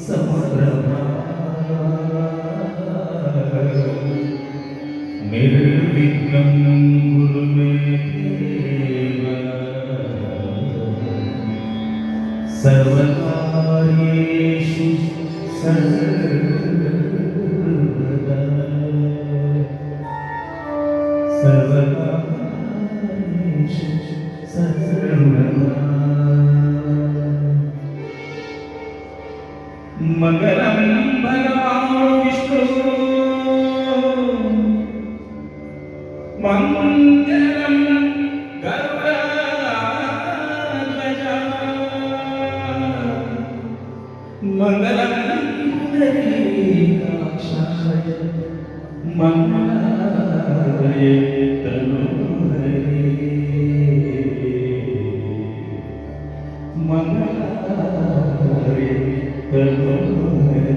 समग्रमा निर्विघ्नं कुरु मे देव सर्वकार्येषु सर्वदा सर्वकार्येषु सर्वदा मंगलम भगवान विष्णु मंगलम गरुड़ध्वज मंगलम पुंडरीकाक्षाय मंगलाय तनूहरे मंगलाय तनूहरे।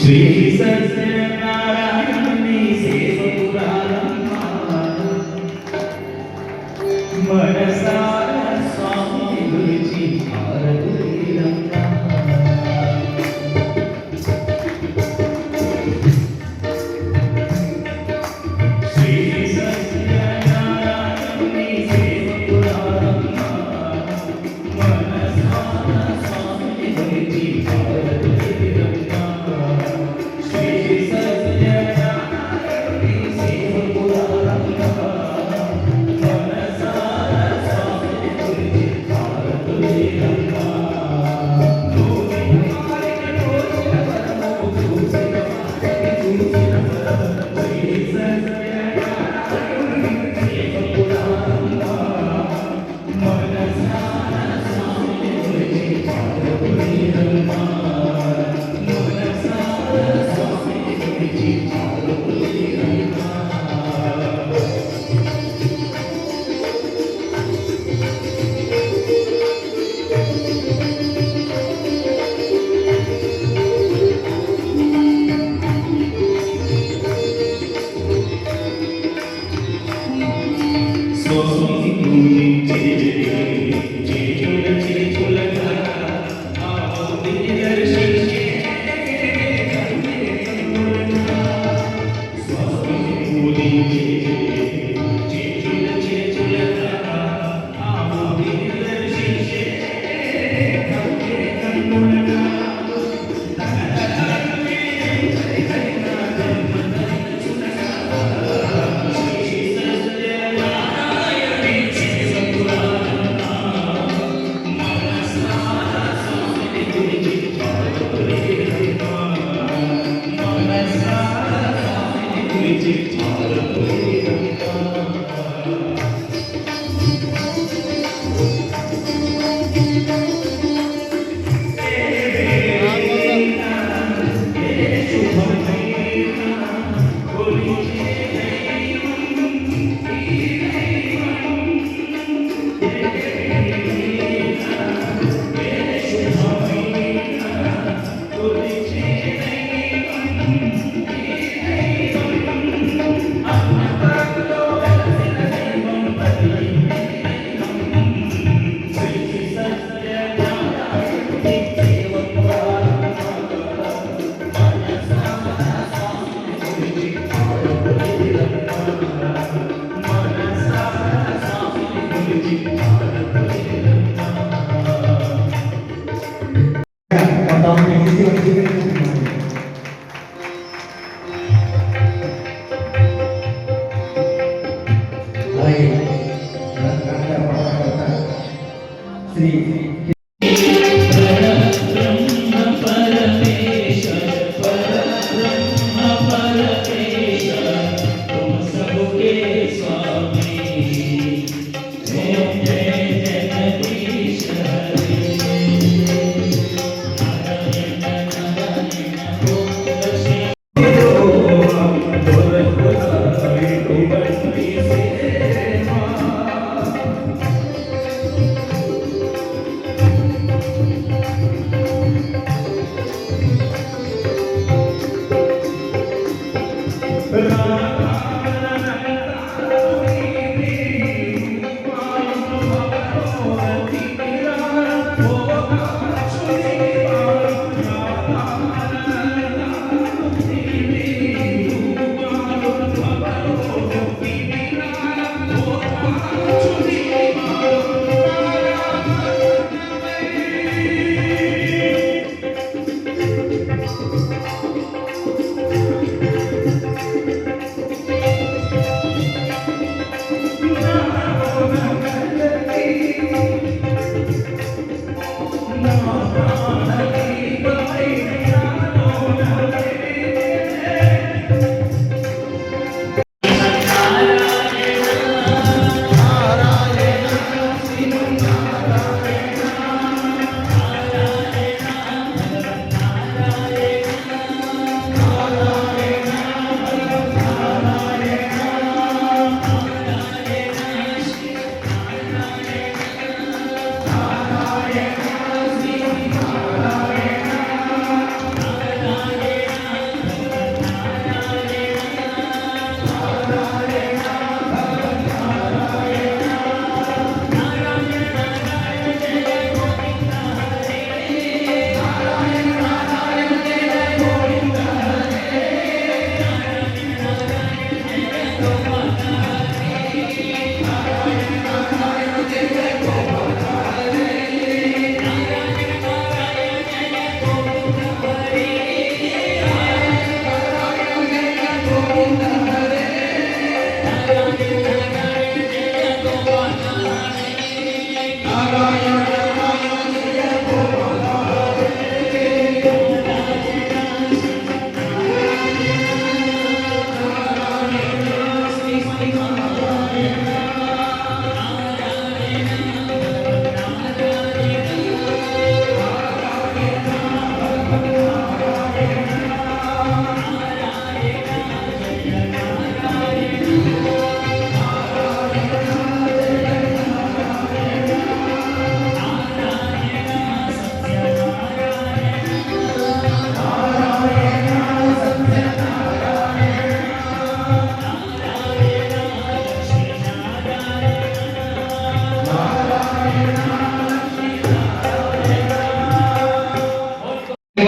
श्री सत्यनारायणी सेवपुरारम्भा मनसारा स्वामी गुरुजी भारतीरम्भा श्री सत्यनारायणी सेवपुरारम्भा मनसारा स्वामी गुरुजी भारतीरम्भा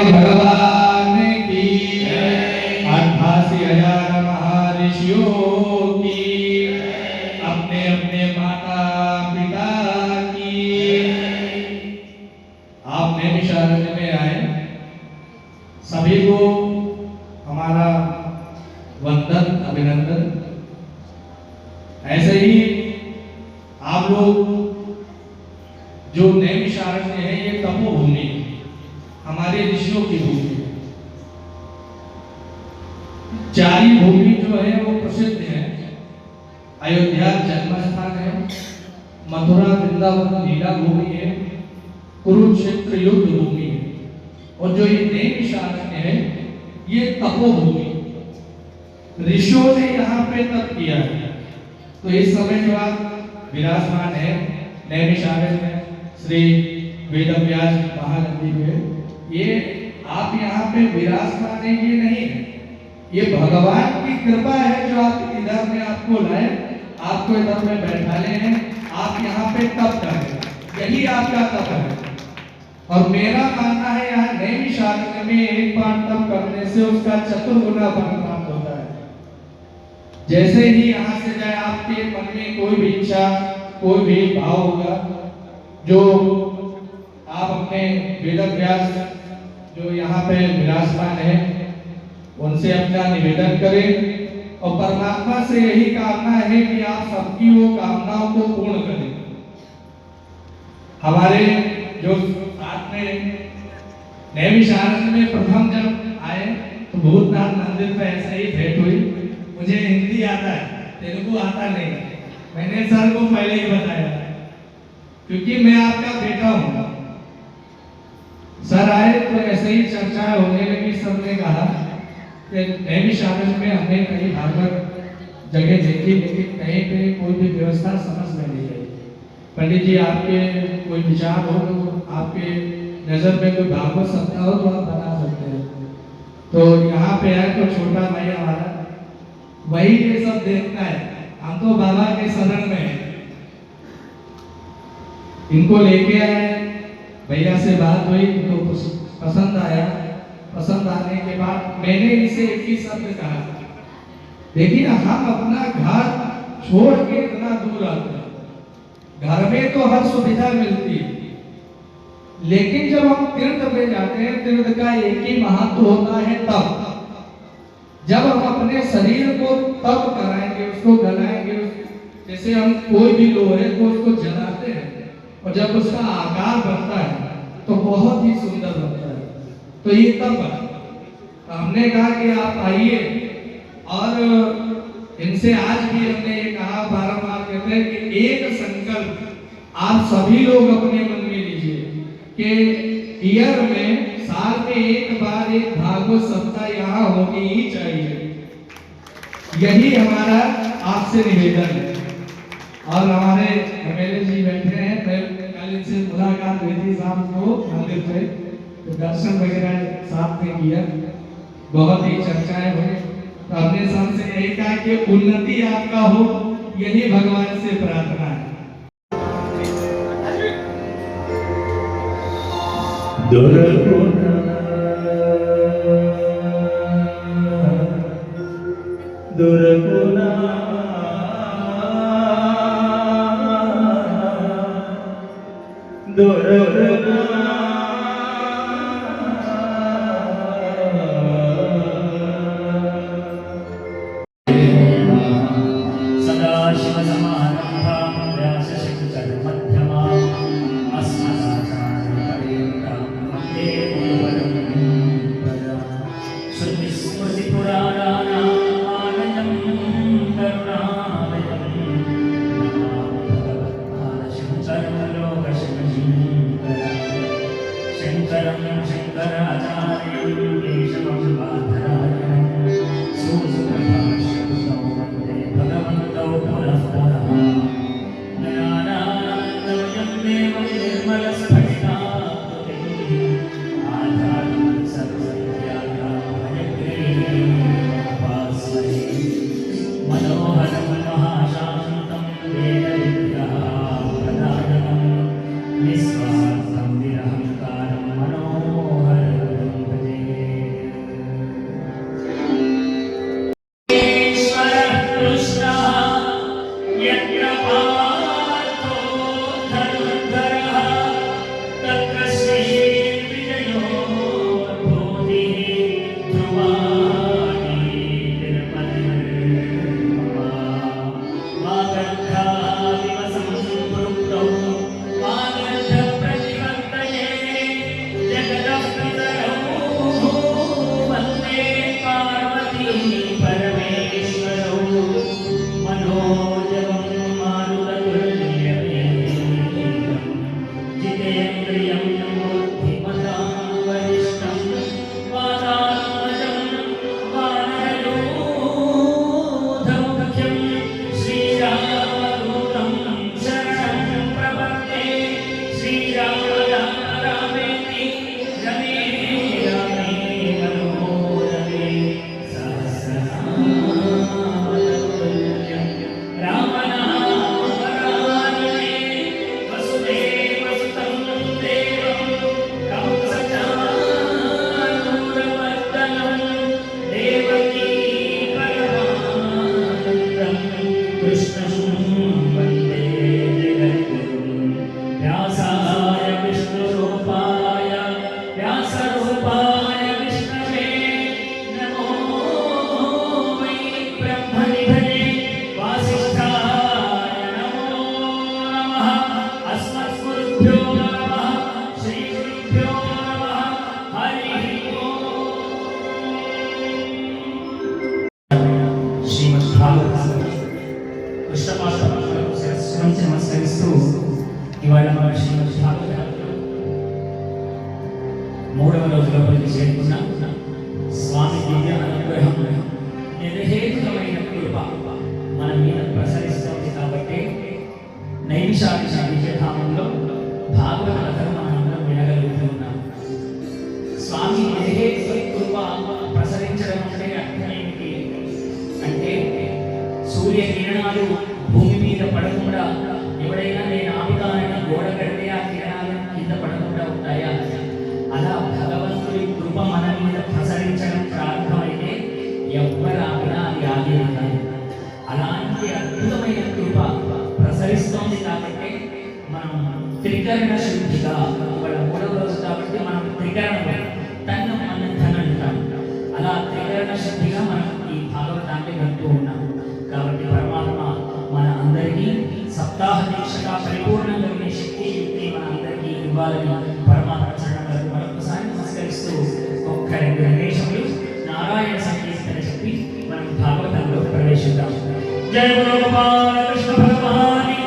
भगवान की, 88,000 महर्षियों की, अपने अपने माता पिता की। आप नैमिषारण्य में आए, सभी को हमारा वंदन अभिनंदन। ऐसे ही आप लोग जो नैमिषारण्य है ये तपोभूमि है, हमारे ऋषियों की भूमि है। चारी भूमि जो है वो प्रसिद्ध है। अयोध्या जन्म स्थान है, मथुरा वृंदावन लीला भूमि है, कुरुक्षेत्र युद्ध भूमि है, और जो ये नैमिषारण्य है ये तपोभूमि। ऋषियों ने यहाँ पे तप किया है। तो इस समय जो आप विराजमान है नैमिषारण्य श्री वेदव्यास महानदी में, ये आप यहाँ पे विराजमान है ये नहीं है, ये भगवान की कृपा है जो आप इधर में आपको लाए, आपको इधर में बैठाले हैं, आप यहाँ पे तप कर रहे हैं, यही आपका तप है। और मेरा मानना है यहाँ नैमिषारण्य में एक बार तप करने से उसका चतुर्गुना फल प्राप्त होता है। जैसे ही यहाँ से जाए आपके मन में कोई भी इच्छा कोई भी भाव होगा, जो आप अपने वेदव्यास जो यहाँ पे विराजमान है उनसे अपना निवेदन करें, और परमात्मा से यही कामना है कि आप सबकी वो कामनाओं को पूर्ण करें। हमारे जो साथ में नैमिषारण्य में प्रथम जब आए तो भूतनाथ मंदिर पे ऐसे ही भेंट हुई। मुझे हिंदी आता है, तेलुगु आता नहीं। मैंने सर को पहले ही बताया क्योंकि मैं आपका बेटा हूँ। सर आए तो ऐसे ही चर्चा होने लगी। सबने कहा कि नैमिषारण्य में हमने कहीं भागवत जगह देखी, लेकिन कहीं पे कोई भी व्यवस्था समझ में नहीं आई। पंडित जी आपके कोई विचार हो, आपके नजर में कोई भागवत सत्ता हो तो आप बता सकते हैं। तो यहाँ पे आए तो छोटा भाई हमारा वही ये सब देखना है, हम तो बाबा के शरण में है। इनको लेके आए, भैया से बात हुई तो पसंद आया। पसंद आने के बाद मैंने इसे एक ही शब्द कहा, देखिए हम अपना घर छोड़ के इतना दूर आते हैं, घर में तो हर सुविधा मिलती है, लेकिन जब हम तीर्थ पे जाते हैं तीर्थ का एक ही महत्व होता है तप। जब हम अपने शरीर को तप कराएंगे, उसको गलाएंगे, जैसे हम कोई भी लोहे को उसको जलाते हैं और जब उसका आकार बनता है तो बहुत ही सुंदर बनता है। तो ये तब हमने कहा कि आप आइए, और इनसे आज भी हमने ये कहा, बारंबार कहते हैं कि एक संकल्प आप सभी लोग अपने मन में लीजिए कि ईयर में साल में एक बार एक भागवत सप्ताह यहाँ होनी ही चाहिए। यही हमारा आपसे निवेदन है। और हमारे एमएलए जी बैठे हैं, कल इनसे मुलाकात हुई थी शाम को मंदिर पे, तो दर्शन वगैरह साथ में किया, बहुत ही चर्चाएं हुई। तो हमने सबसे यही कहा कि उन्नति आपका हो, यही भगवान से प्रार्थना है। दुर्गुना दुर्गुना दुर्गुना లోపలికి చేరుకున్నాం. స్వామి దివ్య అనుగ్రహం నిర్హేతుకమైన కృప మన మీద ప్రసరిస్తుంది కాబట్టి నైమిషారణ విజయధామంలో భాగవత కథను మనందరం వినగలుగుతున్నాం. స్వామి నిర్హేతుక కృప ప్రసరించడం అంటే అర్థం ఏమిటి అంటే సూర్య కిరణాలు భూమి మీద పడకుండా ఎవడైనా నేను ఆపుతానని గోడ కడితే ఆ కిరణాలు కింద పడకుండా ఉంటాయా? అలా భగవంతుడి కృప మన మీద ప్రసరించడం ప్రారంభమైతే ఎవ్వరు ఆపినా అది ఆగేది కాదు. అలాంటి అద్భుతమైన కృప ప్రసరిస్తోంది కాబట్టి మనం త్రికరణ శుద్ధిగా ఇవాళ 3వ రోజు కాబట్టి మనం త్రికరణ తన్ను మనం తనంటాం. అలా త్రికరణ శుద్ధిగా మనం ఈ భాగవతాన్ని వింటూ ఉన్నాం. కాబట్టి పరమాత్మ మన అందరికీ సప్తాహ దీక్షగా పరిపూర్ణంగా వినే శక్తి యుక్తి మన అందరికీ ఇవ్వాలని పరమాత్మ చరణాలకు మరొకసారి నమస్కరిస్తూ ఒక్క 2 నిమిషములు నారాయణ సంకీర్తన చెప్పి మనం భాగవతంలో ప్రవేశిద్దాం. జయ గురు బాలకృష్ణ భగవానికి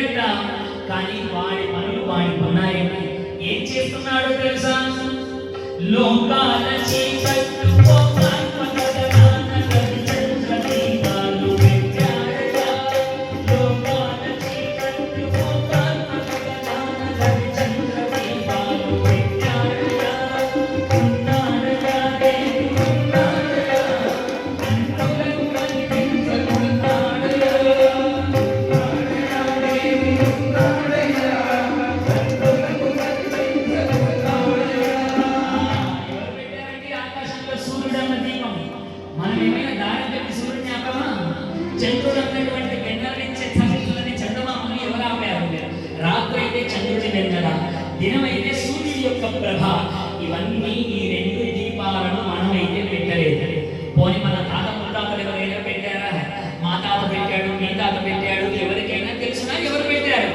లేడట, కానీ వాడి పనులు వాడికి ఉన్నాయని ఏం చేస్తున్నాడో తెలుసా? లోకాల చీకట్లు చంద్రుడన్నటువంటి వెన్నెలనిచ్చే చంద్రులని చందమామని ఎవరు ఆపారు? రాత్రి అయితే చంద్రుడి వెన్నెల, దినమైతే సూర్యుడి యొక్క ప్రభ. ఇవన్నీ ఈ రెండు దీపాలను మనమైతే పెట్టలేదు. పోని మన తాత ముత్తాతలు ఎవరైనా పెట్టారా? మా తాత పెట్టాడు, మీ తాత పెట్టాడు, ఎవరికైనా తెలుసునా ఎవరు పెట్టారు?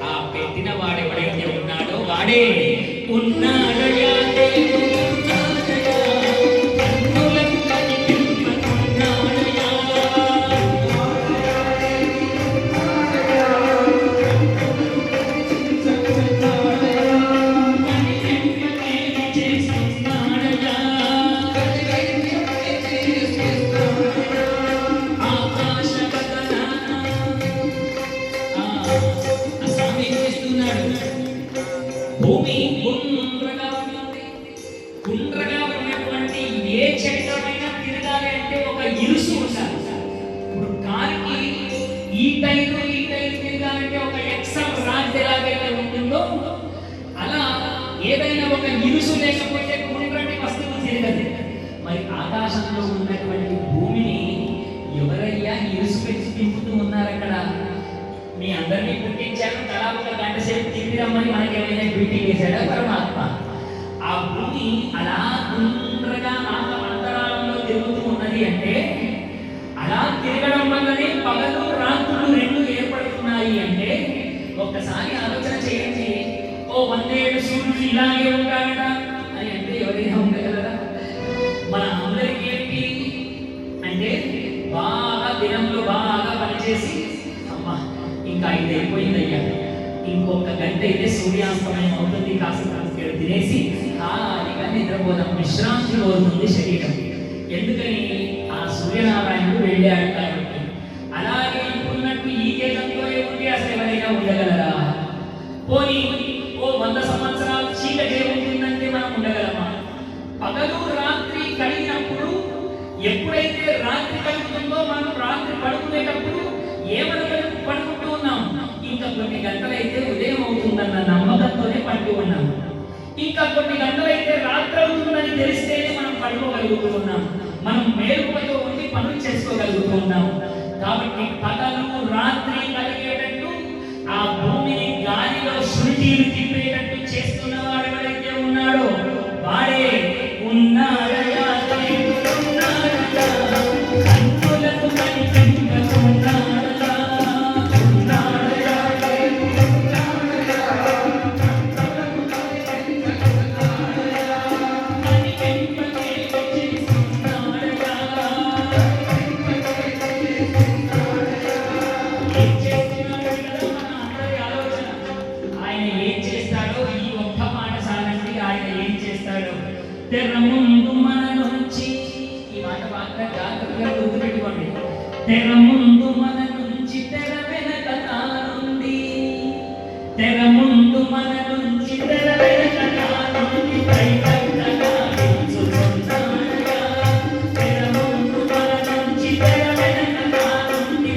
ఆ పెట్టిన వాడెవడైతే ఉన్నాడో వాడే ఉన్నాడయా భూమి గుండ్రగా ఉన్నటువంటి ఏ చక్రమైనా తిరగాలి అంటే ఒక ఇరుసు ఉండాలి. ఇప్పుడు కారుకి ఈ టైరు తిరగాలంటే ఒక ఎక్సల్ రాడ్ ఎలాగైతే ఉంటుందో అలా ఏదైనా ఒక ఇరుసు లేకపోతే గుండ్రటి వస్తువు తిరగదు. మరి ఆకాశంలో ఉన్నటువంటి భూమిని ఎవరయ్యా ఇరుసు పెట్టి తిప్పుతూ ఉన్నారు? అక్కడ మీ అందరినీ పుట్టించారు, తలా ఒక గంట సేపు తిరిగి రమ్మని మనకి ఏమైనా డ్యూటీ వేశాడా పరమాత్మ? ఆ భూమి అలా గుండ్రగా అంతరాలంలో తిరుగుతూ ఉన్నది అంటే అలా తిరగడం వల్లనే పగలు రాత్రులు రెండు ఏర్పడుతున్నాయి అంటే ఒక్కసారి ఆలోచన చేయండి. ఓ 100 ఏళ్ళు సూర్యుడు ఇలాగే ఉంటాడట అని అంటే ఎవరైనా ఉండగలరా? మన అందరికీ ఏంటి అంటే బాగా దినంలో బాగా పనిచేసి అమ్మా ఇంకా 5 అయిపోయిందయ్యా, ఇంకొక గంట అయితే సూర్యాస్తమయం అవుతుంది, కాస్త తినేసి హాయిగా నిద్రపోదాం, విశ్రాంతి కోరుతుంది శరీరం. ఎందుకని? ఆ సూర్యనారాయణుడు వెళ్ళాడు కాబట్టి. అలాగే ఇప్పుడున్నట్టు ఈ దేశంలో ఉంటే అసలు ఎవరైనా ఉండగలరా? పోనీ ఓ 100 సంవత్సరాలు చీకటి ఉంటుందంటే మనం ఉండగలమా? పగలు రాత్రి కలిగినప్పుడు ఎప్పుడైతే రాత్రి కలుగుతుందో మనం రాత్రి పడుకునేటప్పుడు ఏమనగలు పడుకుంటూ ఉన్నాం. ఇంకా కొన్ని గంటలైతే ఉదయం అవుతుందన్న నమ్మకంతోనే పడుతూ ఉన్నాం. ఇంకా కొన్ని గంటలైతే రాత్రి అవుతుందని తెలిస్తేనే మనం పడుకోగలుగుతూ ఉన్నాం. మనం మేలుకతో ఉండి పనులు చేసుకోగలుగుతూ ఉన్నాం. కాబట్టి పగలు రాత్రి కలిగేటట్టు ఆ భూమిని గాలిలో శృతిలు తిప్పేటట్టు చేస్తున్న వాడు ఎవరైతే ఉన్నాడో వాడే ఉన్నాడయా తెర ముందు మన నుంచి, ఈ మాట బాగా జాగ్రత్తగా గుర్తుపెట్టుకోండి. తెర ముందు మన నుంచి తెర వెనక తానుంది, తెర ముందు మన నుంచి తెర వెనక తానుంది, తెర ముందు మన నుంచి తెర వెనక తానుంది,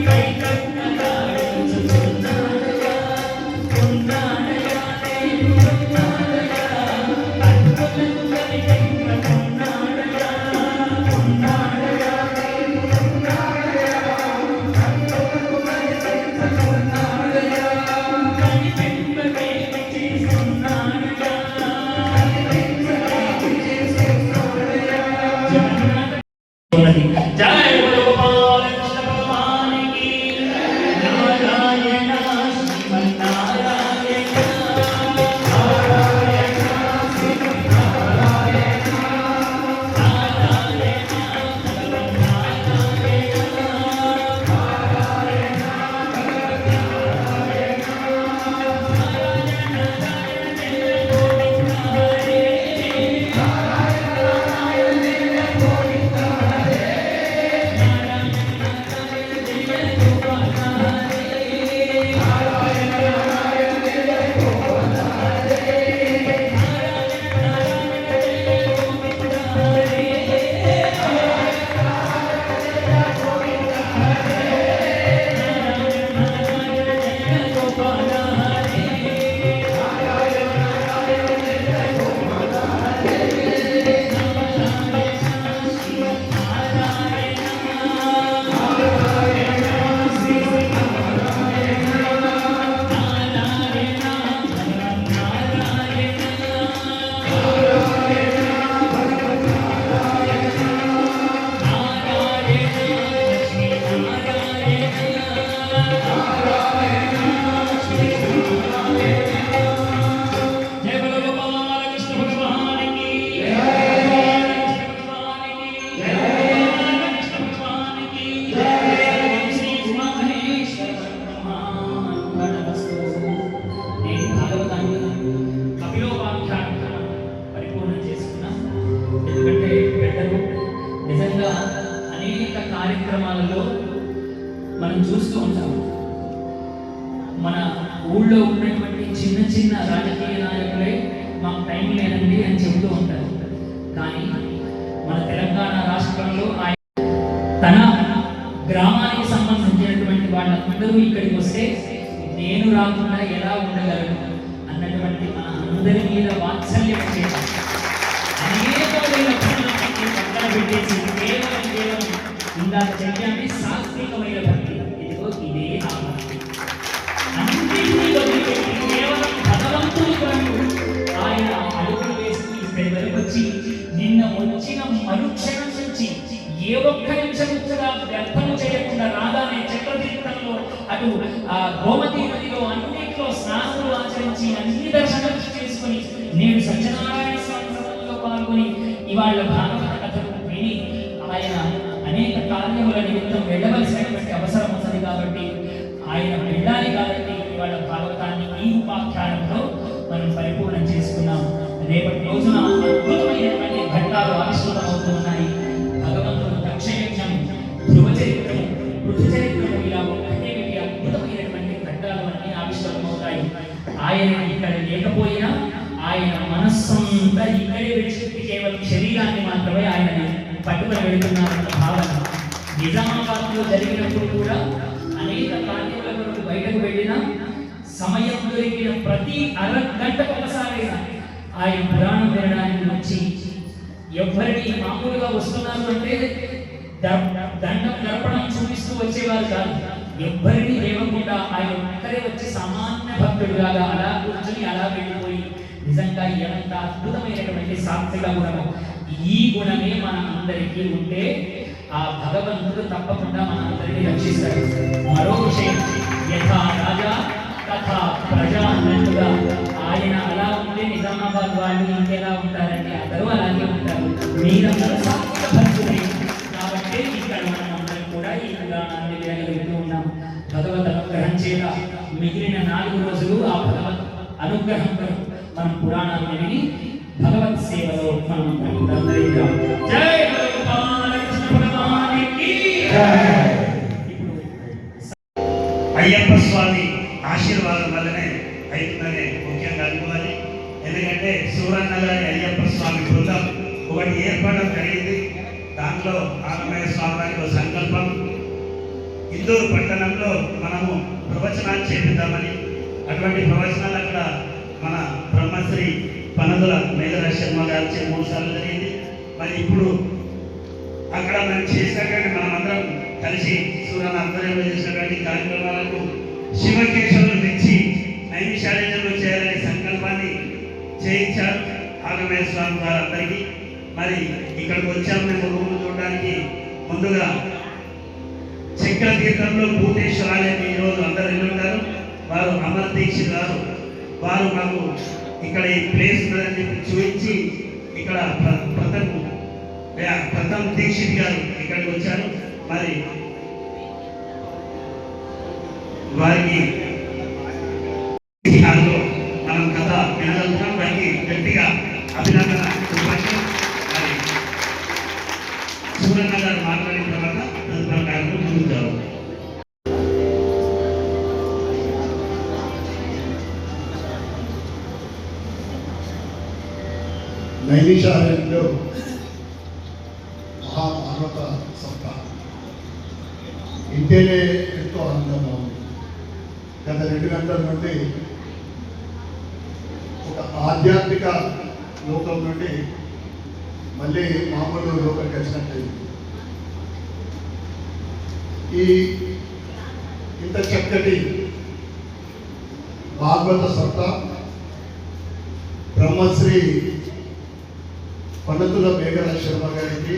ఉంటాం. మన ఊళ్ళో ఉన్నటువంటి చిన్న చిన్న రాజకీయ నాయకులే మాకు టైం లేదండి అని చెబుతూ ఉంటారు. కానీ మన తెలంగాణ రాష్ట్రంలో ఆయన తన గ్రామానికి సంబంధించినటువంటి వాళ్ళందరూ ఇక్కడికి వస్తే నేను రాకుండా ఎలా ఉండగలను అన్నటువంటి మన అందరి మీద వాత్సల్యం చేయాలి. అనేక వేల పనులన్నీ పక్కన పెట్టేసి కేవలం ఇందాక చెప్పామే సాత్వికమైన భక్తి. ఇదిగో ఇదే ఆ భక్తి. అన్నింటినీ వదిలిపెట్టి కేవలం భగవంతుని కొరకు ఆయన అడుగులు వేస్తూ ఇక్కడి వరకు వచ్చి నిన్న వచ్చిన మరుక్షణం నుంచి ఏ ఒక్క నిమిషం కూడా వ్యర్థం చేయకుండా రాగానే చక్రతీర్థంలో అటు ఆ గోమతీ నదిలో అన్నింటిలో స్నానాలు ఆచరించి అన్ని దర్శనాలు చేసుకుని నేను సత్యనారాయణ స్వామి సభలో పాల్గొని ఇవాళ భాగవత కథను విని ఆయన అనేక కార్యముల నిమిత్తం వెళ్ళవలసినటువంటి అవసరం ఉన్నది కాబట్టి ఆయన వెళ్ళాలి కాబట్టి ఇవాళ భాగవతాన్ని ఈ ఉపాఖ్యానంలో మనం పరిపూర్ణం చేసుకున్నాం. రేపటి రోజున అద్భుతమైనటువంటి ఘట్టాలు ఆవిష్కృతమవుతున్నాయి. భగవంతుడు దక్షయజ్ఞం, ధ్రువ చరిత్రము, పృథు చరిత్రము ఇలా ఒకటే అద్భుతమైనటువంటి ఘట్టాలు అన్నీ ఆవిష్కృతమవుతాయి. ఆయన ఇక్కడ లేకపోయినా ఆయన మనస్సంతా ఇక్కడే విడిచిపెట్టి కేవలం శరీరాన్ని మాత్రమే ఆయన పట్టుకుని వెళుతున్నారన్న భావన. నిజామాబాద్లో జరిగినప్పుడు కూడా అనేక కార్యముల కొరకు బయటకు వెళ్ళిన సమయం దొరికిన ప్రతి అరగంటకు ఒకసారైనా ఆయన పురాణం వినడానికి వచ్చి ఎవరిని మామూలుగా వస్తున్నారు అంటే దండం దర్పణం చూపిస్తూ వచ్చేవారు కాదు. ఎవ్వరిని లేవకుండా ఆయన ఒక్కరే వచ్చి సామాన్య భక్తుడులాగా అలా కూర్చొని అలా వెళ్ళిపోయి నిజంగా ఎంత అద్భుతమైనటువంటి సాత్విక గుణము. ఈ గుణమే మన అందరికీ ఉంటే ఆ భగవంతుడు తప్పకుండా మన అందరినీ రక్షిస్తాడు. మరో విషయం, యథా రాజా తథా ప్రజా అన్నట్టుగా ఆయన అలా ఉంటే నిజామాబాద్ వాళ్ళు ఇంకెలా ఉంటారంటే అందరూ అలాగే ఉంటారు. మీరందరూ సాత్విక భక్తులే కాబట్టి ఇక్కడ మనం అందరం కూడా ఈ పురాణాన్ని వినగలుగుతూ ఉన్నాం. భగవత్ అనుగ్రహం చేత మిగిలిన 4 రోజులు ఆ భగవత్ అనుగ్రహం మనం పురాణాన్ని విని భగవత్ సేవలో మనం అందరిద్దాం. జై భగవాన్ భగవానికి జై. అయ్యప్ప స్వామి ఆశీర్వాదం వల్లనే అవుతుందని ముఖ్యంగా అనుకోవాలి. ఎందుకంటే సూరన్న గారి అయ్యప్ప స్వామి బృందం ఒకటి ఏర్పడడం జరిగింది. దాంట్లో ఆనమయ్య స్వామి వారికి ఒక సంకల్పం, ఇందూరు పట్టణంలో మనము ప్రవచనాలు చేపిద్దామని. అటువంటి ప్రవచనాలు అక్కడ మన బ్రహ్మశ్రీ పనదుల మేఘరాజ శర్మ గారు 3 సార్లు జరిగింది. మరి ఇప్పుడు అక్కడ మనం చేసినటువంటి మనమందరం కలిసి సూరన్న ఆధ్వర్యంలో చేసినటువంటి కార్యక్రమాలకు శివకేశవులు మెచ్చి నైమిషారణ్యంలో చేయాలనే సంకల్పాన్ని చేయించారు ఆగమయ్య స్వామి గారు అందరికీ. మరి ఇక్కడికి వచ్చాము మేము రూమ్ చూడడానికి. ముందుగా చక్రతీర్థంలో భూతేశ్వర ఆలయం ఈరోజు అందరూ వెళ్ళుంటారు. వారు అమర్ దీక్షిత్ గారు, వారు మాకు ఇక్కడ ఈ ప్లేస్ ఉందని చెప్పి చూపించి ఇక్కడ ప్రథమ్ దీక్షిత్ గారు ఇక్కడికి వచ్చారు. మరి వారికి మనం కథ వినగలుగుతాం. వారికి గట్టిగా అభినందన చెప్పండి. మరి సూరన్న గారు మాట్లాడిన తర్వాత తదుపరి కార్యక్రమం ముందుతారు. నైమిషారణ్యంలో మహాభారత సప్తాహం ఇంటేనే ఎంతో ఆనందంగా ఉంది. గత 2 గంటల నుండి ఒక ఆధ్యాత్మిక లోకం నుండి మళ్ళీ మామూలు లోకంకి వచ్చినట్టు ఈ ఇంత చక్కటి భాగవత సప్తా బ్రహ్మశ్రీ పండితుల మేఘరాజ శర్మ గారికి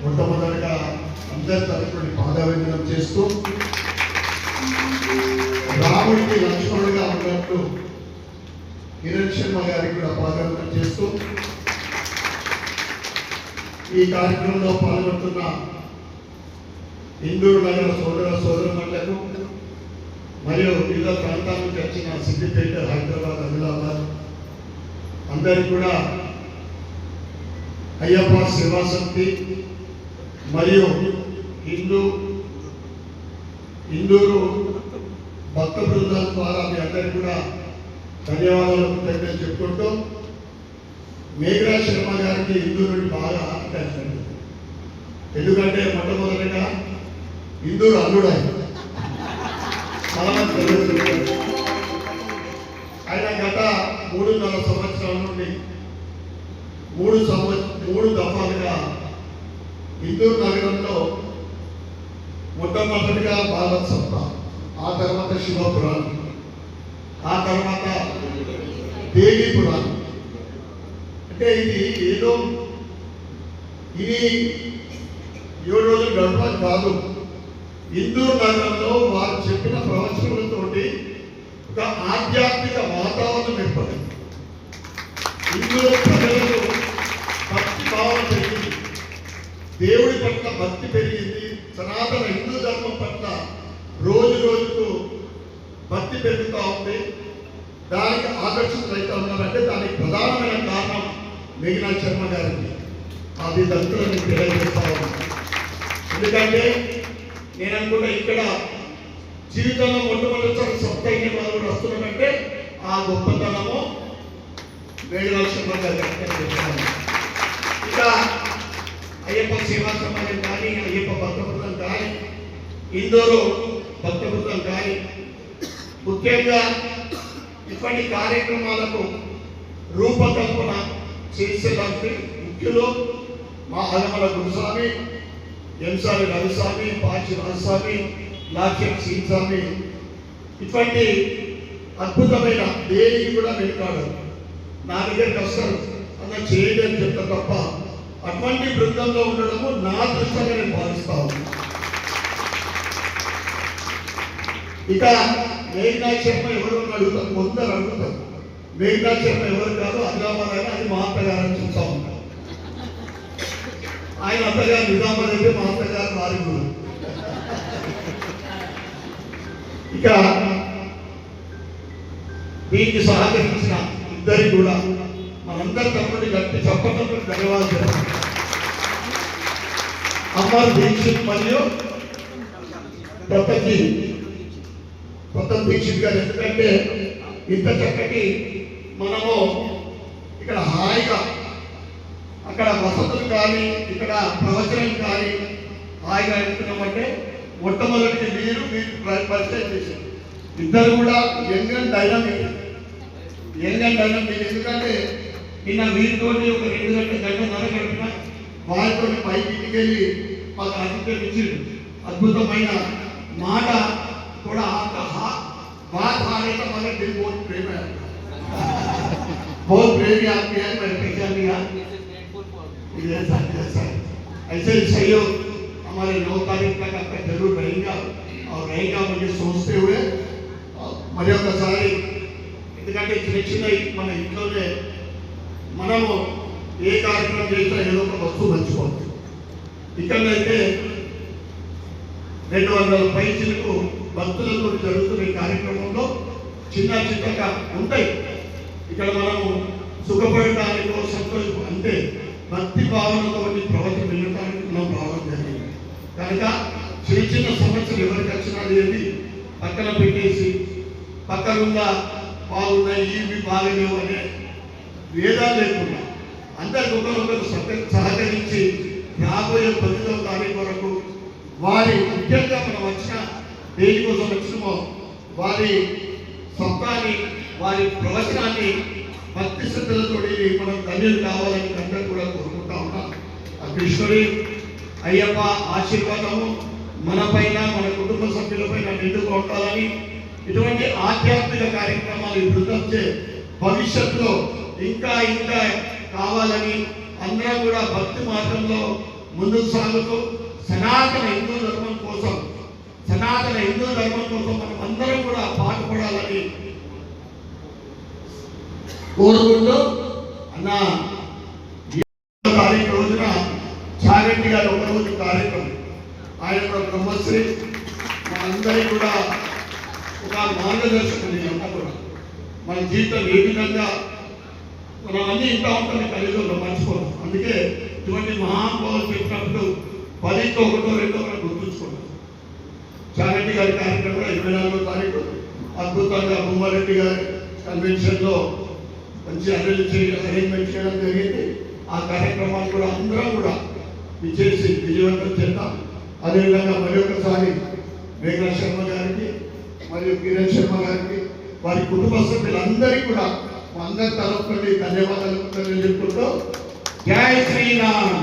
మొట్టమొదటిగా అందరి తరపున పాదవందనం చేస్తూ, రాముడికి లక్ష్మణుడిగా ఉన్నట్టు కిరణ్ శర్మ గారికి కూడా పాదవందనం చేస్తూ, ఈ కార్యక్రమంలో పాల్గొంటున్న ఇందూరు నగర సోదరులకు మరియు వివిధ ప్రాంతాల నుంచి వచ్చిన సిద్దిపేట, హైదరాబాద్, ఆదిలాబాద్ అందరికీ కూడా అయ్యప్ప సేవా సమితి మరియు హిందూ ఇందూరు భక్త బృందాల ద్వారా మీ అందరికీ కూడా ధన్యవాదాలు కృతజ్ఞతలు చెప్పుకుంటూ మేఘరాజ్ శర్మ గారికి ఇందూరు నుండి బాగా అటాచ్మెంట్. ఎందుకంటే మొట్టమొదటిగా ఇందూరు అల్లుడు చాలా మంది తెలుసు. ఆయన గత 3.5 సంవత్సరాల నుండి 3 దఫాలుగా ఇందూరు నగరంలో మొట్టమొదటిగా భారత్ సప్తా, ఆ తర్వాత శివపురాణం, ఆ తర్వాత దేవీ పురాణం. అంటే ఇది ఏదో ఇది 7 రోజులు గడపడం కాదు. ఇందూరు నగరంలో వారు చెప్పిన ప్రవచనాలతోటి ఒక ఆధ్యాత్మిక వాతావరణం ఏర్పడింది. ఇందూరు ప్రజలకు భక్తి భావన పెరిగింది, దేవుడి పట్ల భక్తి పెరిగింది, సనాతన హిందూ ధర్మం పట్ల రోజు రోజుకు భక్తి పెరుగుతూ ఉంది. దానికి ఆకర్షితులైతే ఉన్నారంటే దానికి ప్రధానమైన కారణం మేఘనాథ్ శర్మ గారికి అది దంతులను తెలియజేస్తా ఉన్నాను. ఎందుకంటే నేను అనుకుంటా ఇక్కడ జీవితంలో మొట్టమొదటిసారి సప్తైన వాళ్ళు వస్తున్నారంటే ఆ గొప్పతనము మేఘనాథ్ శర్మ గారి. ఇంకా అయ్యప్ప సేవా సమాజం కానీ, అయ్యప్ప భక్త బృందం కానీ, ఇందూరు భక్త బృందం కానీ ముఖ్యంగా ఇటువంటి కార్యక్రమాలకు రూపకల్పన చేసేదానికి ముఖ్యులు మా అలమల గురుస్వామి, ఎంసారి రవిస్వామి, పాచి రాజస్వామి, లాక్యం శ్రీస్వామి. ఇటువంటి అద్భుతమైన దేనికి కూడా వెనుకాడు నా దగ్గరికి వస్తారు అన్న చేయండి అని చెప్తారు తప్ప అటువంటి బృందంలో ఉండడము నా దృష్టిగా నేను భావిస్తాను. ఇక మేఘనాథ్ శర్మ ఎవరు అడుగుతారు, కొందరు అడుగుతారు. మేఘనాథ్ శర్మ ఎవరు కాదు, అదిలాబాద్ అయినా అది మా అత్తగారు అని చూస్తూ ఉంటారు. ఆయన అత్తగారు నిజామాబాద్ అయితే మా అత్తగారు వారి గురు. ఇక దీనికి సహకరించిన ఇద్దరికి కూడా మనందరి తరపున గట్టి చెప్పడంతో ధన్యవాదాలు చెప్తాం. అమర్ దీక్షిత్ మరియు ప్రథమ్ దీక్షిత్ గారు. ఎందుకంటే ఇంత చక్కటి మనము ఇక్కడ హాయిగా అక్కడ వసతులు కానీ ఇక్కడ ప్రవచనం కానీ హాయిగా వెళ్తున్నామంటే మొట్టమొదటి మీరు పరిచయం చేశారు. ఇద్దరు కూడా యంగ్ అండ్ డైనమిక్. ఎందుకంటే నిన్న వీరితో ఒక 2 గంటన్నర గడిపిన వారితో పైకి ఇంటికెళ్ళి మాకు ఆతిథ్యం ఇచ్చిండు. అద్భుతమైన మాట కూడా बात आने का मतलब दिल बहुत प्रेम है, बहुत प्रेम आपके है। मैं पहचान लिया ऐसे सहयोग हमारे 9 तारीख तक आपका जरूर रहेगा और रहेगा मुझे सोचते हुए మరి ఒకసారి. ఎందుకంటే చిన్న మన ఇంట్లోనే మనము ఏ కార్యక్రమం చేసినా ఏదో ఒక వస్తువు పంచుకోవచ్చు. ఇక్కడైతే 200 పైచిలకు భక్తులతో జరుగుతున్న ఈ కార్యక్రమంలో చిన్నగా ఉంటాయి. ఇక్కడ మనము సుఖపడటానికో సంతోషం అంటే భక్తి భావనతో ప్రవచనం వినడానికి మనం రావడం జరిగింది. కనుక చిన్న సమస్యలు ఎవరికి వచ్చినా లేదు పక్కన పెట్టేసి పక్కనున్న బాగున్నాయి ఇవి బాగలేవు అనే వేదాలు లేకుండా అందరికి ఒకరొకరు సహకరించి రాబోయే 9వ తారీఖు వరకు వారి ముఖ్యంగా మనం వచ్చిన దేనికోసం వచ్చినమో వారి సత్తాన్ని వారి ప్రవచనాన్ని భక్తి శ్రద్ధలతో మనం ధన్యులు కావాలని అందరూ కూడా కోరుకుంటా ఉన్నాం. ఆ కృష్ణుడి అయ్యప్ప ఆశీర్వాదము మన పైన మన కుటుంబ సభ్యులపైన నిండుగా ఉండాలని, ఇటువంటి ఆధ్యాత్మిక కార్యక్రమాలు ఈ బృందంచే భవిష్యత్తులో ఇంకా ఇంకా కావాలని అందరం కూడా భక్తి మార్గంలో ముందుకు సాగుతూ సనాతన హిందూ ధర్మం కోసం మనం అందరం కూడా పాటుపడాలని కోరుకుంటూ అన్న తారీఖు రోజున చాగంటి గారు ఒక రోజు కార్యక్రమం ఆయన కూడా బ్రహ్మశ్రీ మనందరికీ కూడా ఒక మార్గదర్శకులు. అంతా కూడా మన జీవితం ఏ విధంగా మనం అన్ని ఇంకా ఉంటుంది కలియుగంలో మర్చిపోతాం. అందుకే ఇటువంటి మహానుభావులు చెప్పినప్పుడు 10తో 1తో 2తో మనం గుర్తుంచుకుంటాం. చాగంటి గారి కార్యక్రమంలో 24వ తారీఖు అద్భుతంగా బొమ్మారెడ్డి గారి కన్వెన్షన్లో మంచి అరేంజ్మెంట్ చేయడం జరిగింది. ఆ కార్యక్రమాలు కూడా అందరం కూడా విజేసి విజయవంతం చేద్దాం. అదేవిధంగా మరి ఒకసారి మేఘనా శర్మ గారికి మరియు కిరణ్ శర్మ గారికి వారి కుటుంబ సభ్యులందరికీ కూడా అందరి తరఫు నుండి ధన్యవాదాలు తెలియజేసుకుంటూ జై శ్రీరామ్.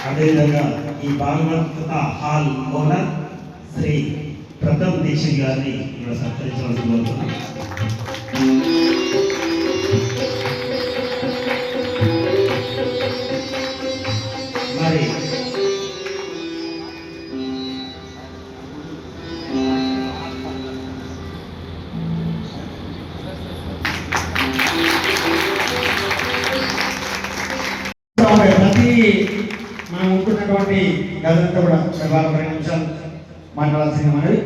అదేవిధంగా ఈ భాగవత హాల్ ఓనర్ శ్రీ ప్రథమ్ దీక్షిత్ గారిని ఇక్కడ సత్కరించవలసి కోరుతున్నాం. మరి ప్రతి మనం ఉంటున్నటువంటి గదంతా కూడా 2 నిమిషాలు మాట్లాడాల్సింది మనది.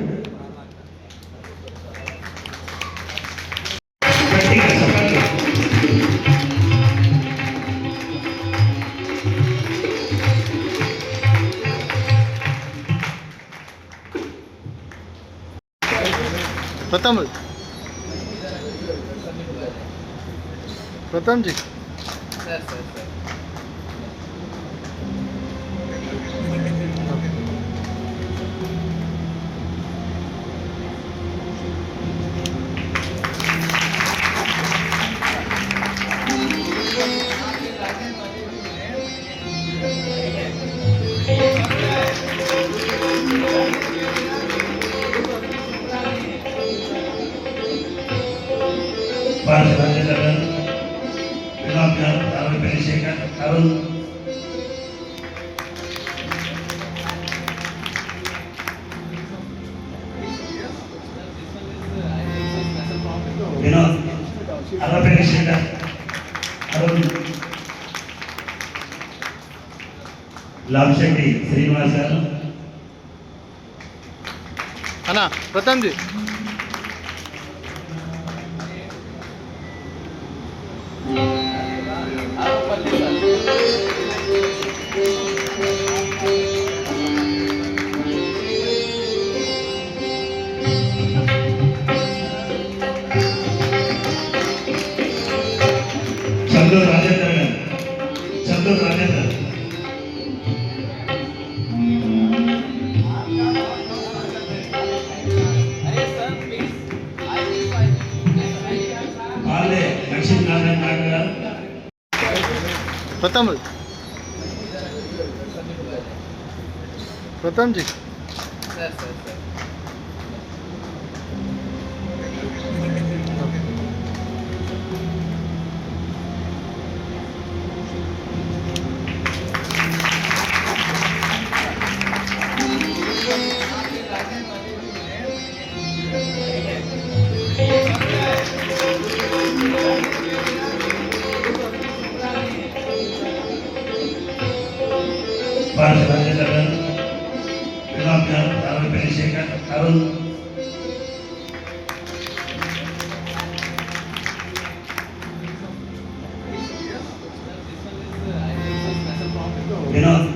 प्रथम जी అరుణ్ వినోద్ అరవై శేఖర్ అరుణ్ లాభశెట్టి శ్రీనివాస్ గారు అన్నా प्रथम जी చందూర్ రాజేంద్ర గారు చందూర్ రాజేంద్ర వాళ్ళే లక్ష్మీనారాయణ నాయుడు గారు प्रथम जी రాజేంద్ర గారు వినోద్ గారు అరవై శేఖర్ అరుణ్ వినోద్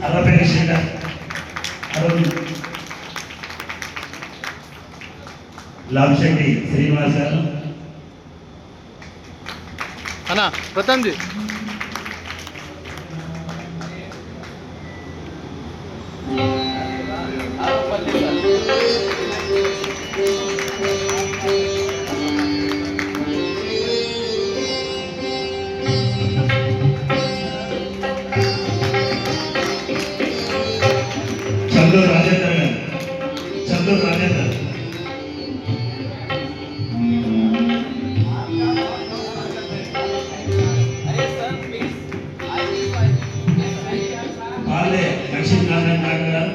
అరవై శేఖర్ అరుణ్ లాభశెట్టి శ్రీనివాస్ గారు అన్నా प्रथम जी చందూర్ రాజేంద్ర గారు చందూర్ రాజేంద్ర వాళ్ళే లక్ష్మీనారాయణ నాయుడు గారు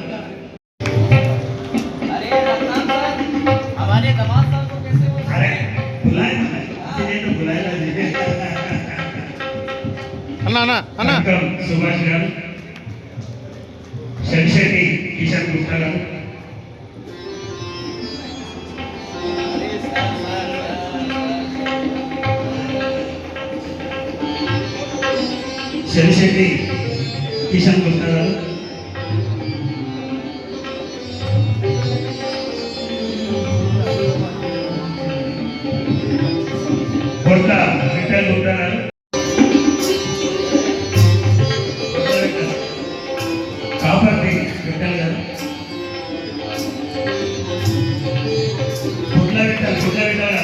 अरे बुलाए ना इसीलिए तो बुलाया ना जी అన్నా అన్నా సుభాష్ గారు శంషెట్టి కిషన్ గుప్తా గారు శెరిశెట్టి కిషన్ గుప్తా గారు, కొట్ల విఠల్ గుప్తా గారు, కాపర్తి విఠల్ గారు, గుడ్ల విఠల్ గారు,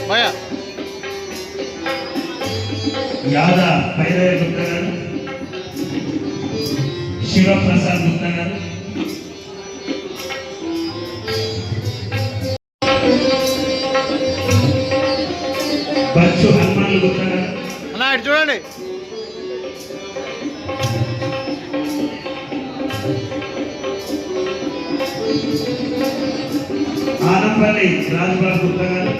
భయ్యా యాదా భైరవ గుప్తా గారు, శివప్రసాద్ గుప్తా గారు, బచ్చు హనుమాన్ గుప్తా గారు, అన్న ఇటు చూడండి. ఆనంపల్లి రాజబాబు గుప్తా గారు,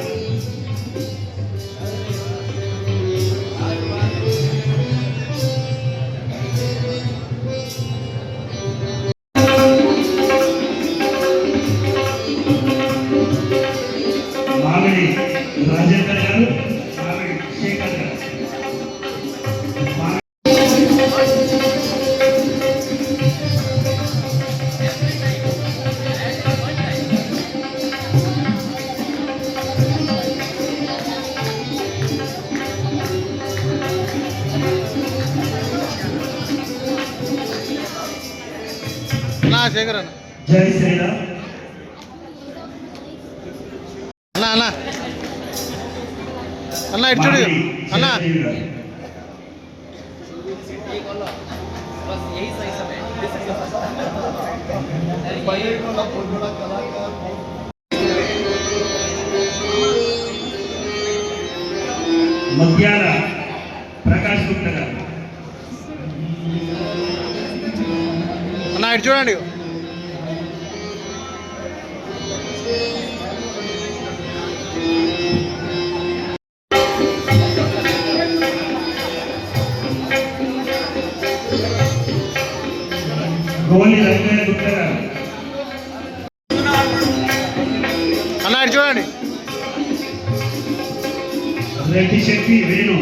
మామిడి రాజేందర్ గారు, మామిడి శేఖర్ గారు, అన్న శేఖర్ అన్న. జై శ్రీరామ్, అన్న అన్న అన్న ఇటు చూడు మామిడి అన్న. శేఖర్ గారు, మధ్యాల ప్రకాష్ గుప్తా గారు, అన్న ఇటు చూడండి. గోలి రంగయ్య గుప్తా గారు, అన్న ఇటు చూడండి. రెడ్డి శెట్టి వేణు,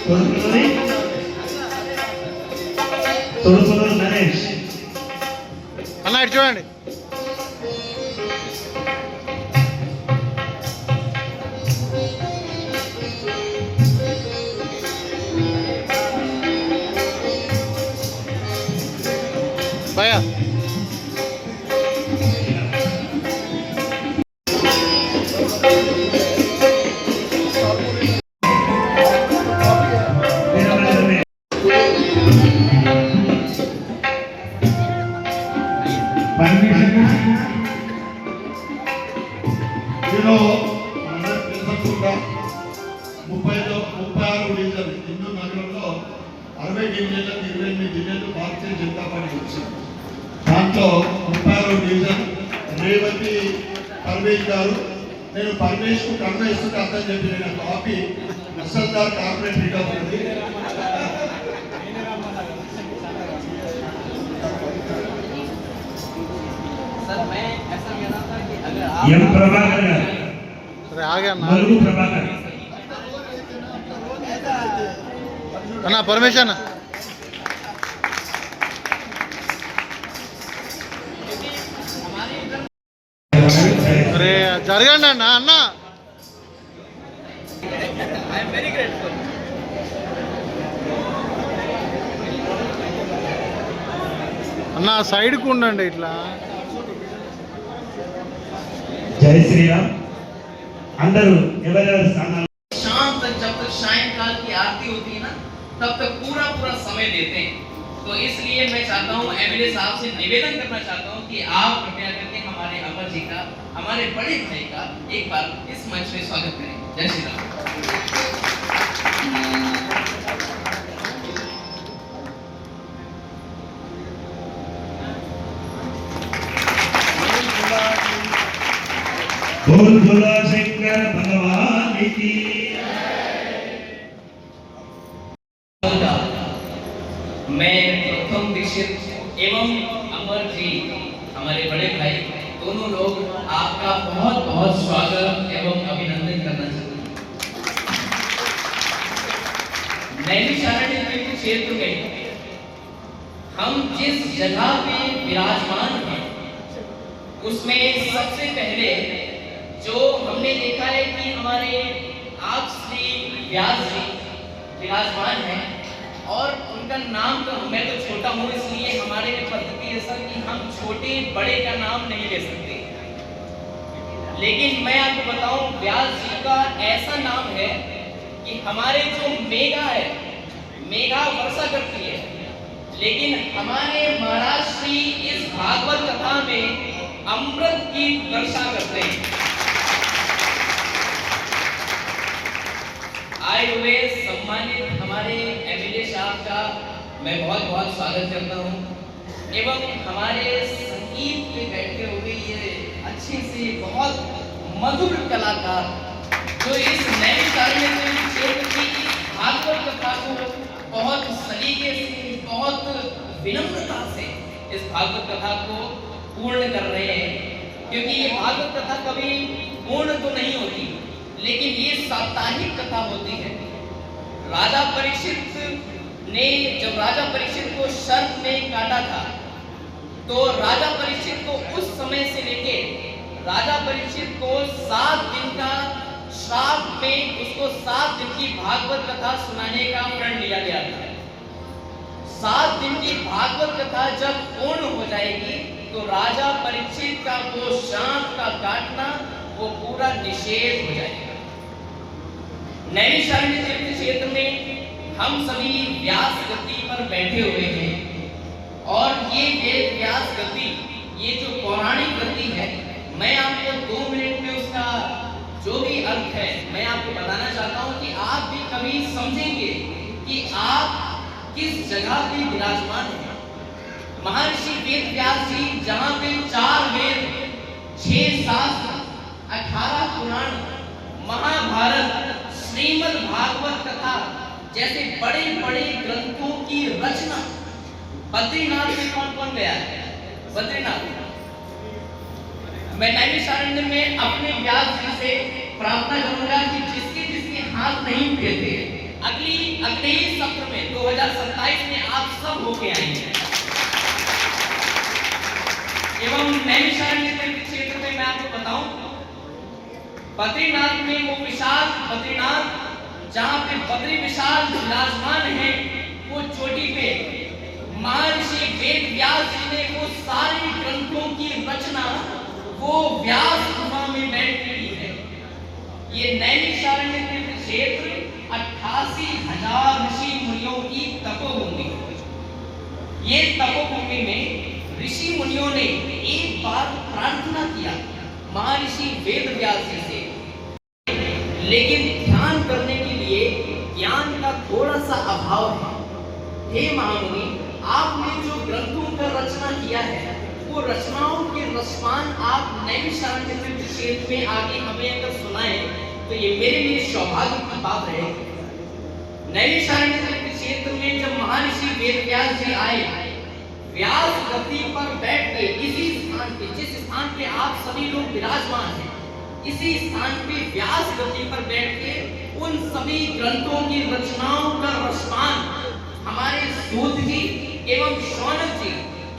తొడుపులూరి నరేష్, అన్న ఇటు చూడండి. భయ్యా ఇందులో మనందరికీ తెలుసుకుంటా 36 డివిజన్ హిందూ నగరంలో 60 డివిజన్లకు 28 డివిజన్లు భారతీయ జనతా పార్టీ వచ్చింది. దాంట్లో 36 డివిజన్ రేవతి పరమేష్ గారు, నేను పరమేష్ కు కరుణ ఇస్తుంటే అర్థం చెప్పి నేను కాపీ నక్సల్దార్ కార్పొరేటరీగా ఉంది. ఎం ప్రభాకర్ గారు, సరే ఆగే అన్న. మలుగు ప్రభాకర్, అన్న పరమేశ్ అన్న. అరే జరగండి అన్న. అన్న అన్న సైడ్కు ఉండండి ఇట్లా. జై శ్రీరామ్. అందరూ ఎవరెవరి స్థానాలు शाम तक जब तक सायंकाल की आरती होती है ना, तब तक पूरा समय देते हैं। तो इसलिए मैं चाहता हूँ, एमएलए साहब से निवेदन करना चाहता हूँ कि आप कृपया करके हमारे अमर जी का, हमारे बड़े भाई का एक बार इस मंच में स्वागत करें। जय श्री राम। बोल बोला शंकर भगवान की। मैं प्रथम दीक्षित एवं अमर जी हमारे बड़े भाई दोनों लोग आपका बहुत बहुत स्वागत एवं अभिनंदन करना चाहता हूँ। नैमिषारण्य तीर्थ क्षेत्र में हम जिस जगह पे विराजमान हैं उसमें सबसे पहले जो हमने देखा है कि हमारे आप श्री व्यास जी विराजमान हैं और उनका नाम तो मैं तो छोटा हूँ इसलिए हमारे में पद्धति है सर कि हम छोटे बड़े का नाम नहीं ले सकते, लेकिन मैं आपको बताऊं व्यास जी का ऐसा नाम है कि हमारे जो मेघा है मेघा वर्षा करती है, लेकिन हमारे महाराज श्री इस भागवत कथा में अमृत की वर्षा करते हैं। आए हुए सम्मानित हमारे एमएलए साहब का मैं बहुत बहुत स्वागत करता हूं एवं हमारे संगीत पे बैठे हुए ये अच्छे से बहुत मधुर कलाकार जो इस नैमिषारण्य क्षेत्र की भागवत कथा को बहुत सलीके से बहुत विनम्रता से इस भागवत कथा को पूर्ण कर रहे हैं, क्योंकि ये भागवत कथा कभी पूर्ण तो नहीं होती लेकिन ये साप्ताहिक कथा होती है। राजा परीक्षित ने जब राजा परीक्षित को शर्त में काटा था तो राजा परीक्षित को उस समय से लेके राजा परीक्षित को 7 दिन का श्राप में उसको 7 दिन की भागवत कथा सुनाने का प्रण लिया गया था। 7 दिन की भागवत कथा जब पूर्ण हो जाएगी तो राजा परीक्षित का वो शांत का काटना वो पूरा निषेध हो जाएगा। नैमिषारण्य तीर्थ क्षेत्र में हम सभी व्यास गति पर बैठे हुए हैं और ये वेद व्यास गति ये जो पौराणिक गति है मैं आपको 2 मिनट में उसका जो भी अर्थ है मैं आपको बताना चाहता हूँ कि आप भी कभी समझेंगे कि आप किस जगह पे विराजमान हैं। महर्षि वेद व्यास जी जहाँ पे 4 वेद 6 शास्त्र 18 पुराण महाभारत श्रीमद् भागवत कथा जैसे बड़े बड़े ग्रंथों की रचना बद्रीनाथ में कौन कौन गया है? बद्रीनाथ। मैं नैमिषारण्य में अपने व्यास जी से प्रार्थना करूंगा कि जिसके जिसके हाथ नहीं उठे थे अगले ही सत्र में 2027 में आप सब होके आएंगे। एवं नैमिषारण्य क्षेत्र में मैं आपको बताऊं बद्रीनाथ में वो विशाल बद्रीनाथ जहाँ पे बद्री विशाल विराजमान है वो चोटी पे महर्षि वेद व्यास जी ने वो सारे ग्रंथों की रचना वो व्यास गुफा में बैठ की है। ये नैमिषारण्य तीर्थ क्षेत्र 88,000 ऋषि मुनियों की तपोभूमि। ये तपोभूमि में ऋषि मुनियों ने एक बार प्रार्थना किया महर्षि वेद व्यास जी से, लेकिन ध्यान करने के लिए ज्ञान का थोड़ा सा अभाव है। हे महामुनि, आपने जो ग्रंथों का रचना किया है वो रचनाओं के रसमान आप नैमिषारण्य तीर्थ क्षेत्र में आगे हमें अगर सुनाए तो ये मेरे लिए सौभाग्य की बात रहेगी। नैमिषारण्य तीर्थ क्षेत्र में जब महर्षि वेद व्यास जी आए व्यास गति पर बैठ के इसी स्थान पे जिस स्थान पे आप सभी लोग विराजमान हैं इसी स्थान पे व्यास गति पर बैठ के उन सभी ग्रंथों की रचनाओं का रसपान हमारे सूत जी एवं शौनक जी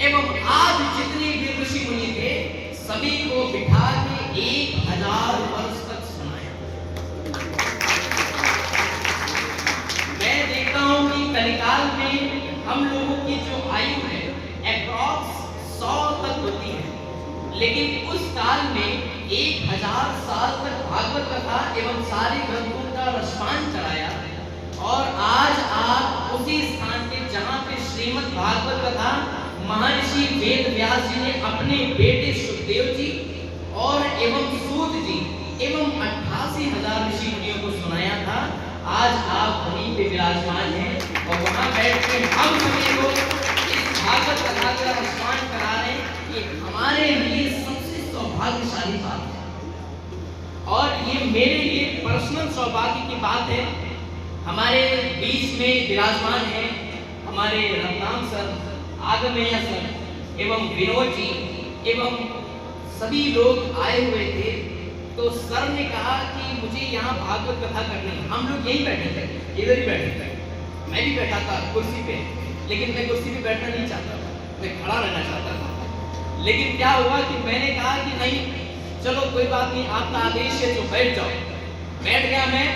एवं आज जितने भी ऋषि मुनि थे सभी को बिठा के 1000 वर्ष तक सुनाया। मैं देखता हूँ कि कलिकाल में हम लोगों की जो आयु है अप्रॉक्स 100 तक होती है, लेकिन उस काल में 1000 साल तक भागवत कथा एवं सारे ग्रंथों का रसपान कराया और आज आप उसी स्थान पे जहाँ पे श्रीमद् भागवत कथा महर्षि वेद व्यास जी ने अपने बेटे सुखदेव जी और एवं सूत जी एवं 88,000 ऋषि मुनियों को सुनाया था। आज आप वहीं पे विराजमान हैं और वहाँ बैठ के हम सभी लोग भागवत कथा का रसपान करा रहे हैं। ये हमारे लिए सबसे सौभाग्यशाली बात है। और ये मेरे लिए पर्सनल सौभाग्य की बात है। हमारे बीच में विराजमान है हमारे रत्नाम सर, आगमैया सर एवं विनोद जी एवं सभी लोग आए हुए थे। तो सर ने कहा कि मुझे यहाँ भागवत कथा करनी है। हम लोग यहीं बैठे थे, इधर ही बैठे थे, मैं भी बैठा था कुर्सी पे, लेकिन मैं कुर्सी पे बैठना नहीं चाहता था, मैं खड़ा रहना चाहता था। लेकिन क्या हुआ कि मैंने कहा कि नहीं चलो कोई बात नहीं, आपका आदेश है तो बैठ जाओ। बैठ गया मैं।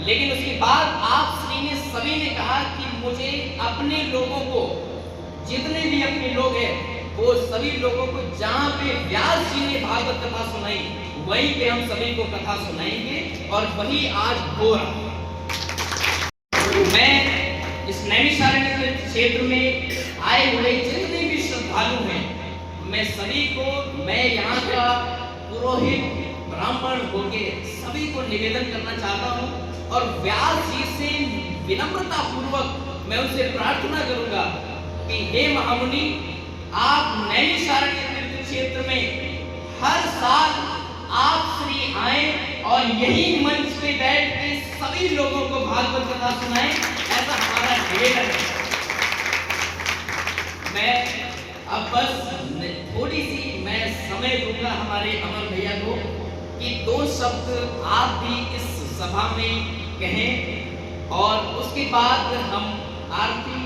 लेकिन उसके बाद आप श्री ने सभी ने कहा कि मुझे अपने लोगों को, जितने भी अपने लोग हैं वो सभी लोगों को जहाँ पे व्यास जी ने भागवत कथा सुनाई वहीं पे हम सभी को कथा सुनाएंगे और वही आज हो रहा। मैं इस नैमिषारण्य क्षेत्र में आए हुए जितने भी श्रद्धालु हैं, मैं सभी को, मैं यहाँ का पुरोहित ब्राह्मण होके सभी को निवेदन करना चाहता हूँ और व्यास जी से विनम्रता पूर्वक मैं उनसे प्रार्थना करूंगा कि हे महामुनि, आप नैमिषारण्य तीर्थ क्षेत्र में हर साल आप श्री आए और यही मंच पे बैठ के सभी लोगों को भागवत कथा सुनाएं, ऐसा हमारा निवेदन है। मैं अब बस थोड़ी सी मैं समय दूंगा हमारे अमर भैया को कि 2 शब्द आप भी इस सभा में कहें और उसके बाद हम आरती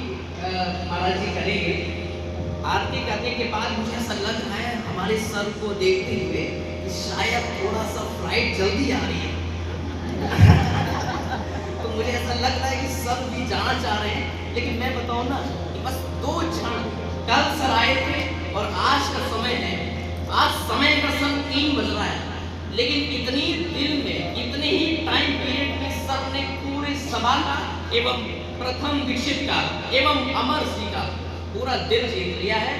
महाराज जी करेंगे। आरती करने के बाद मुझे ऐसा लग रहा है हमारे सर को देखते हुए कि शायद थोड़ा सा फ्लाइट जल्दी आ रही है तो मुझे ऐसा लग रहा है कि सर भी जाना चाह रहे हैं। लेकिन मैं बताऊं ना कि बस 2 क्षण, कल सर आए थे और आज का समय है, आज समय का सर 3 बज रहा है, लेकिन इतनी दिल में इतने ही टाइम पीरियड में सर ने पूरे सभा का एवं प्रथम दीक्षित का एवं अमर जी का पूरा दिल जीत लिया है।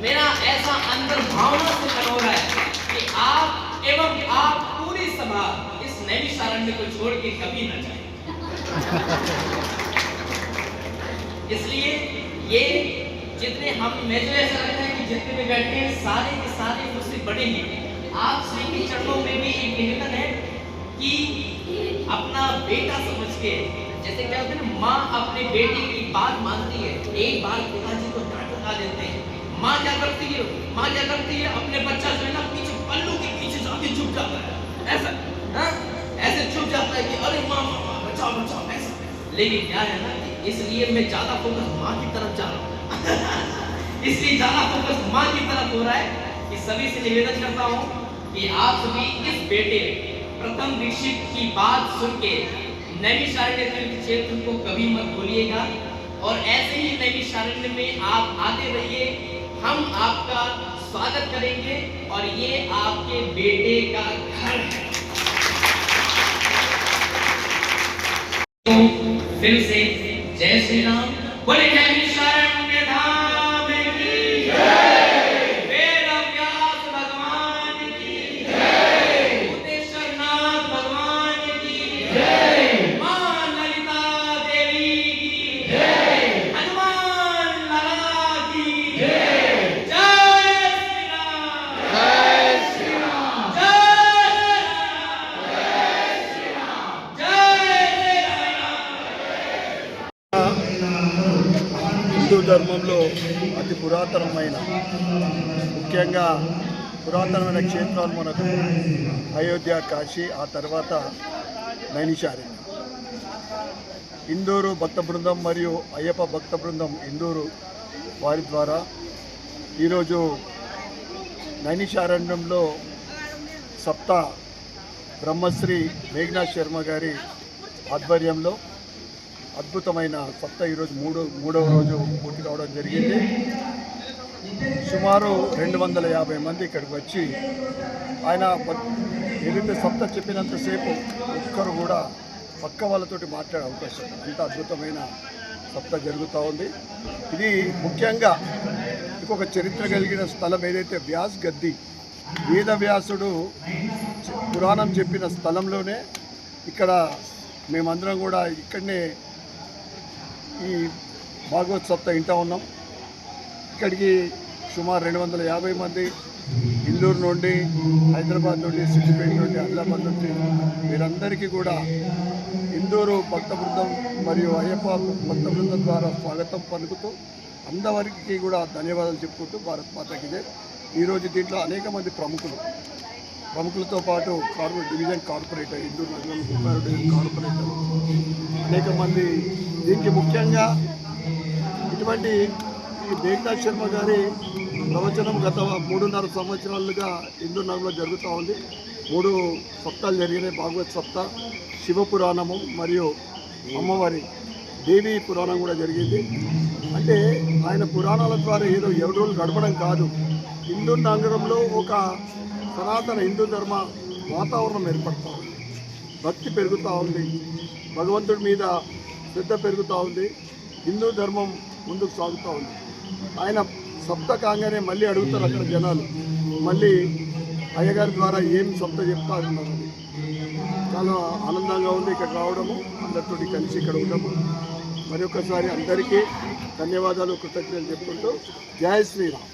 मेरा ऐसा अंदर भावना से हो रहा है कि आप एवं आप पूरी सभा इस नैमिषारण्य को छोड़ के कभी न जाए। इसलिए ये जितने हम, मुझे ऐसा लगता है कि जितने भी बैठे हैं सारे के सारे मुझसे बड़े हैं। आप श्री के चरणों में भी एक निवेदन है कि अपना बेटा समझ के, जैसे क्या होता है ना, माँ अपने बेटे की बात मानती है, एक बार पिताजी को डांट लगा देते हैं, माँ क्या करती है, अपने बच्चा जो है ना पीछे पल्लू के पीछे जाके छुप जाता है, ऐसा ऐसे छुप जाता है कि अरे माँ बचाओ बचाओ ऐसा। लेकिन क्या है ना, इसलिए मैं ज्यादा फोकस माँ की तरफ जा रहा हूँ इसलिए ज्यादा फोकस माँ की तरफ हो रहा है कि सभी से निवेदन करता हूँ कि आप सभी इस बेटे प्रथम दीक्षित की बात सुन के नैमिषारण्य तीर्थ क्षेत्र को कभी मत भूलिएगा और ऐसे ही नैमिषारण्य में आप आते रहिए। हम आपका स्वागत करेंगे और ये आपके बेटे का घर है। तो फिर से जय श्री राम, बोले नैमिषारण्य धाम की जय, वेद व्यास भगवान की जय, भूतेश्वरनाथ भगवान की जय, मां ललिता देवी की जय, हनुमान लाला की जय, जय श्री राम, जय श्री राम, जय श्री राम, जय श्री राम। హిందూ ధర్మంలో అతి పురాతనమైన, ముఖ్యంగా పురాతనమైన క్షేత్రాలు మనకు అయోధ్య, కాశీ, ఆ తర్వాత నైమిషారణ్యం. ఇందూరు భక్త బృందం మరియు అయ్యప్ప భక్త బృందం ఇందూరు వారి ద్వారా ఈరోజు నైమిషారణ్యంలో సప్త బ్రహ్మశ్రీ మేఘనాథ్ శర్మ గారి ఆధ్వర్యంలో అద్భుతమైన సప్త ఈరోజు మూడవ రోజు పూర్తి కావడం జరిగింది. సుమారు 250 మంది ఇక్కడికి వచ్చి ఆయన ఏదైతే సప్త చెప్పినంతసేపు ఒక్కరు కూడా పక్క వాళ్ళతోటి మాట్లాడే అవకాశం, అంత అద్భుతమైన సప్త జరుగుతూ ఉంది. ఇది ముఖ్యంగా ఇంకొక చరిత్ర కలిగిన స్థలం ఏదైతే వ్యాస్ గద్ది, వేదవ్యాసుడు పురాణం చెప్పిన స్థలంలోనే ఇక్కడ మేమందరం కూడా ఇక్కడనే ఈ భాగవత్ సప్త వింటూ ఉన్నాం. ఇక్కడికి సుమారు 250 మంది ఇందూరు నుండి, హైదరాబాద్ నుండి, సిద్దిపేట నుండి, ఆదిలాబాద్ నుండి వీరందరికీ కూడా ఇందూరు భక్త బృందం మరియు అయ్యప్ప భక్త బృందం ద్వారా స్వాగతం పలుకుతూ అందరికీ కూడా ధన్యవాదాలు చెప్పుకుంటూ భారత్ మాతాకి జై. ఈరోజు దీంట్లో అనేక మంది ప్రముఖులతో పాటు డివిజన్ కార్పొరేటర్, ఇందూరు నగరం 32 డివిజన్ కార్పొరేటర్, అనేక మంది. దీనికి ముఖ్యంగా ఇటువంటి ఈ మేఘనాథ్ శర్మ గారి ప్రవచనం గత 3.5 సంవత్సరాలుగా ఇందూరు నగరంలో జరుగుతూ ఉంది. 3 సప్తాలు జరిగినాయి. భాగవత్ సప్తా, శివపురాణము మరియు అమ్మవారి దేవి పురాణం కూడా జరిగింది. అంటే ఆయన పురాణాల ద్వారా ఏదో 7 రోజులు గడపడం కాదు, ఇందూరు నగరంలో ఒక సనాతన హిందూ ధర్మ వాతావరణం ఏర్పడుతూ ఉంది, భక్తి పెరుగుతూ ఉంది, భగవంతుడి మీద శ్రద్ధ పెరుగుతూ ఉంది, హిందూ ధర్మం ముందుకు సాగుతూ ఉంది. ఆయన సప్త కాగానే మళ్ళీ అడుగుతారు అక్కడ జనాలు, మళ్ళీ అయ్యగారి ద్వారా ఏం సప్త చెప్తా ఉన్నారు. చాలా ఆనందంగా ఉంది ఇక్కడ రావడము, అందరితోటి కలిసి ఇక్కడ ఉండము. మరి ఒక్కసారి అందరికీ ధన్యవాదాలు, కృతజ్ఞతలు చెప్పుకుంటూ జై శ్రీరామ్.